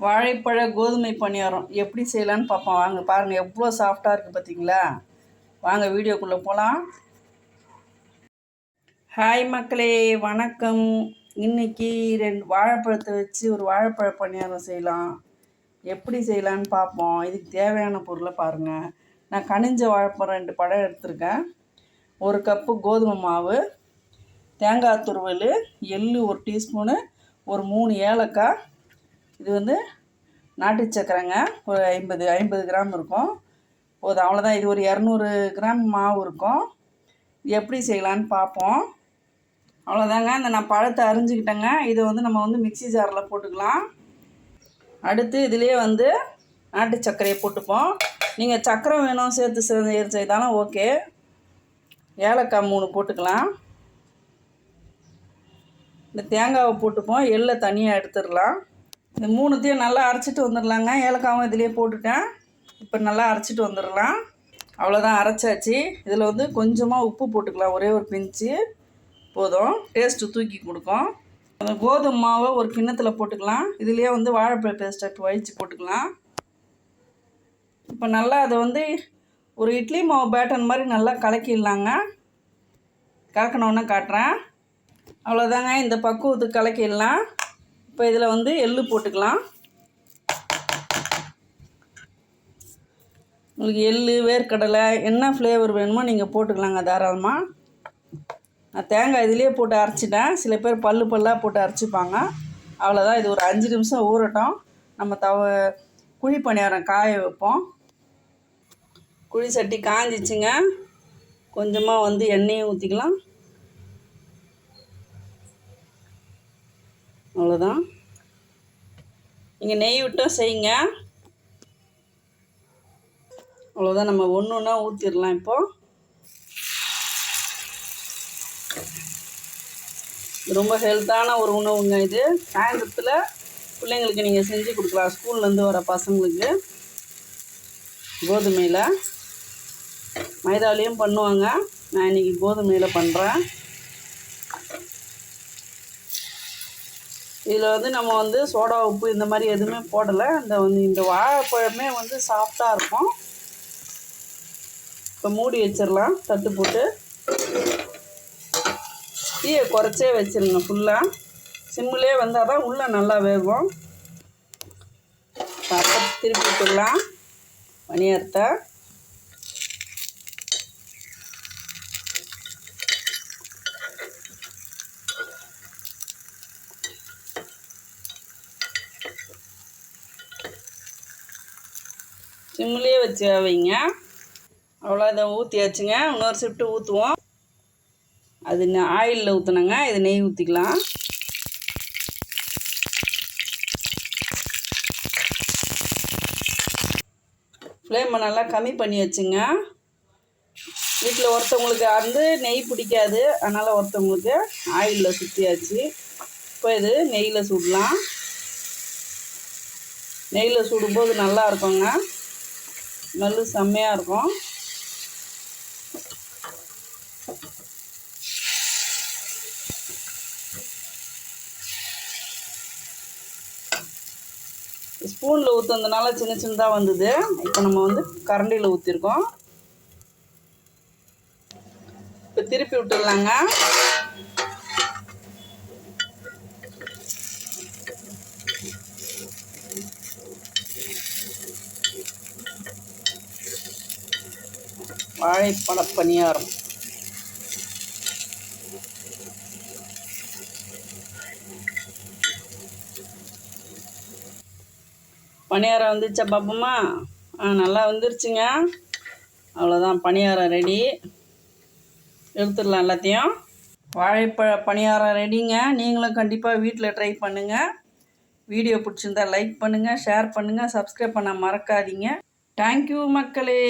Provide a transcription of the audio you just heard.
வாழைப்பழ கோதுமை பணியாரம் எப்படி செய்யலான்னு பார்ப்போம். வாங்க பாருங்கள், எவ்வளோ சாஃப்டாக இருக்குது பார்த்தீங்களா. வாங்க வீடியோக்குள்ளே போகலாம். ஹாய் மக்களே, வணக்கம். இன்றைக்கி 2 வாழைப்பழத்தை வச்சு ஒரு வாழைப்பழ பணியாரம் செய்யலாம். எப்படி செய்யலான்னு பார்ப்போம். இதுக்கு தேவையான பொருளை பாருங்கள். நான் கனிஞ்ச வாழைப்பழம் 2 பழம் எடுத்திருக்கேன். 1 கப்பு கோதுமை மாவு, தேங்காய் துருவல், எள்ளு 1 டீஸ்பூனு, ஒரு 3 ஏலக்காய். இது நாட்டு சக்கரைங்க, ஒரு 50 கிராம் இருக்கும். போதும், அவ்வளோதான். இது ஒரு 200 கிராம் மாவு இருக்கும். எப்படி செய்யலான்னு பார்ப்போம். அவ்வளோதாங்க. நான் பழத்தை அரிஞ்சிக்கிட்டேங்க. இதை நம்ம மிக்ஸி ஜாரில் போட்டுக்கலாம். அடுத்து இதிலே நாட்டு சர்க்கரையை போட்டுப்போம். நீங்கள் சர்க்கரை வேணும் சேர்த்து செய்தாலும் ஓகே. ஏலக்காய் 3 போட்டுக்கலாம். இந்த தேங்காவை போட்டுப்போம். எள்ளை தனியாக எடுத்துடலாம். இந்த 3த்தையும் நல்லா அரைச்சிட்டு வந்துடலாங்க. ஏலக்காவும் இதிலே போட்டுட்டேன். இப்போ நல்லா அரைச்சிட்டு வந்துடலாம். அவ்வளோதான், அரைச்சாச்சு. இதில் கொஞ்சமாக உப்பு போட்டுக்கலாம். ஒரே ஒரு பிஞ்சு போதும், டேஸ்ட்டு தூக்கி கொடுக்கும். அந்த கோதுமை மாவை ஒரு கிண்ணத்தில் போட்டுக்கலாம். இதுலேயே வாழைப்பழ பேஸ்ட்டை இப்போ வழித்து போட்டுக்கலாம். இப்போ நல்லா அதை ஒரு இட்லி மாவு பேட்டர் மாதிரி நல்லா கலக்கிடலாங்க. கலக்கினோன்னே காட்டுறேன். அவ்வளோதாங்க, இந்த பக்குவத்துக்கு கலக்கிடலாம். இப்போ இதில் எள்ளு போட்டுக்கலாம். உங்களுக்கு எள்ளு, வேர்க்கடலை என்ன ஃப்ளேவர் வேணுமோ நீங்கள் போட்டுக்கலாங்க தாராளமாக. நான் தேங்காய் இதிலே போட்டு அரைச்சிட்டேன். சில பேர் பல்லாக போட்டு அரைச்சிப்பாங்க. அவ்வளோதான். இது ஒரு 5 நிமிஷம் ஊறட்டும். நம்ம குழி பணியாரம் காய வைப்போம். குழி சட்டி காஞ்சிச்சுங்க. கொஞ்சமாக எண்ணெயும் ஊற்றிக்கலாம். அவ்வளோதான். நீங்கள் நெய் விட்டும் செய்யுங்க. அவ்வளோதான். நம்ம ஒன்று ஒன்றா ஊற்றிடலாம். இப்போது ரொம்ப ஹெல்த்தான ஒரு உணவுங்க இது. சாயந்தரத்தில் பிள்ளைங்களுக்கு நீங்கள் செஞ்சு கொடுக்கலாம். ஸ்கூல்லேருந்து வர பசங்களுக்கு. கோதுமையில், மைதாவிலையும் பண்ணுவாங்க. நான் இன்றைக்கி கோதுமையில் பண்ணுறேன். இதில் நம்ம சோடா உப்பு இந்த மாதிரி எதுவுமே போடலை. இந்த வாழைப்பழமே சாஃப்டாக இருக்கும். இப்போ மூடி வச்சிடலாம். தட்டு போட்டு தீயை குறைச்சே வச்சிருங்க. ஃபுல்லாக சிம்மிலே வந்தால் தான் உள்ளே நல்லா வேகும். திருப்பி விட்டுடலாம் பணியாரத்தை. சிம்மிலே வச்சு வைங்க. அவ்வளோ இதை ஊற்றியாச்சுங்க. இன்னொரு ஷிஃப்ட்டு ஊற்றுவோம். அது ஆயிலில் ஊற்றுனங்க. இது நெய் ஊற்றிக்கலாம். ஃப்ளேமை நல்லா கம்மி பண்ணி வச்சுங்க. வீட்டில் ஒருத்தவங்களுக்கு நெய் பிடிக்காது, அதனால் ஒருத்தவங்களுக்கு ஆயிலில் சுற்றியாச்சு. இப்போ இது நெய்யில் சுடலாம். நெய்யில் சுடும்போது நல்லா இருக்குங்க. நல்ல செம்மையாக இருக்கும். ஸ்பூனில் ஊற்றுனதுனால சின்ன சின்னதாக வந்தது. இப்போ நம்ம கரண்டியில் ஊற்றிருக்கோம். இப்போ திருப்பி விட்டுடலாங்க. வாழைப்பழ பணியாரம். பணியாரம் வந்துச்சா பாப்போமா? நல்லா வந்துருச்சுங்க. அவ்வளோதான், பணியாரம் ரெடி. எடுத்துடலாம் எல்லாத்தையும். வாழைப்பழ பணியாரம் ரெடிங்க. நீங்களும் கண்டிப்பாக வீட்டில் ட்ரை பண்ணுங்கள். வீடியோ பிடிச்சிருந்தா லைக் பண்ணுங்கள், ஷேர் பண்ணுங்கள், சப்ஸ்கிரைப் பண்ண மறக்காதீங்க. தேங்க்யூ மக்களே.